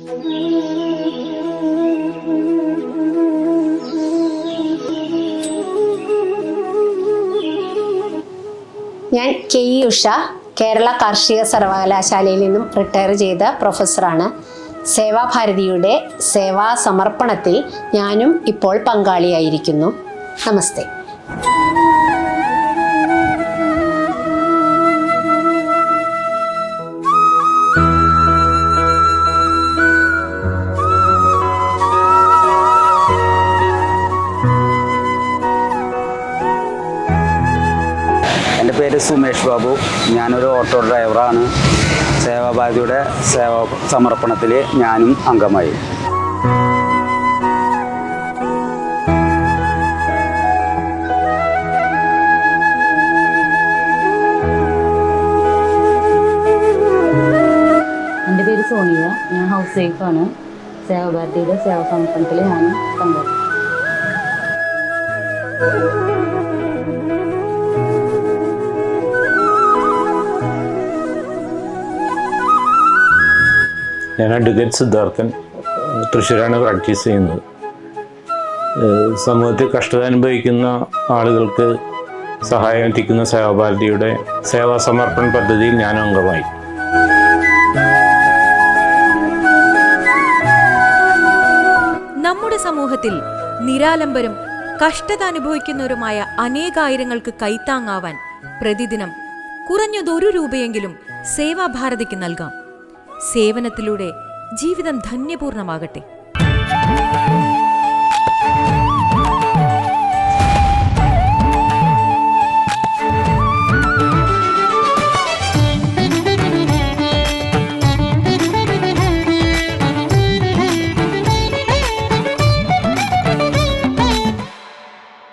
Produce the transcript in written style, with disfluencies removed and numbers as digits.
ഞാൻ K E Usha, Kerala കാർഷിക സർവകലാശാലയിൽ നിന്നും റിട്ടയർ ചെയ്ത പ്രൊഫസറാണ്. സേവാഭാരതിയുടെ സേവാ സമർപ്പണത്തിൽ ഞാനും ഇപ്പോൾ പങ്കാളിയായിരിക്കുന്നു. നമസ്തേ. എൻ്റെ പേര് സുമേഷ് ബാബു. ഞാനൊരു ഓട്ടോ ഡ്രൈവറാണ്. സേവാഭാരതിയുടെ സേവാ സമർപ്പണത്തിൽ ഞാനും അംഗമായി. എൻ്റെ പേര് സോണിയ. ഞാൻ ഹൗസ് വൈഫാണ്. സേവാഭാരതിയുടെ സേവാ സമർപ്പണത്തിൽ ഞാനും പങ്കെടുക്കും. ഞാൻ അഡ്വക്കേറ്റ് സിദ്ധാർത്ഥൻ, തൃശ്ശൂരാണ് പ്രാക്ടീസ് ചെയ്യുന്നത്. സമൂഹത്തിൽ കഷ്ടത അനുഭവിക്കുന്ന ആളുകൾക്ക് സഹായം എത്തിക്കുന്ന സേവാഭാരതിയുടെ സേവാ സമർപ്പണ പദ്ധതിയിൽ ഞാനും അംഗമായി. നമ്മുടെ സമൂഹത്തിൽ നിരാലംബരും കഷ്ടത അനുഭവിക്കുന്നവരുമായ അനേകായിരങ്ങൾക്ക് കൈത്താങ്ങാവാൻ പ്രതിദിനം കുറഞ്ഞതൊരു രൂപയെങ്കിലും സേവാഭാരതിക്ക് നൽകാം. സേവനത്തിലൂടെ ജീവിതം ധന്യപൂർണമാകട്ടെ.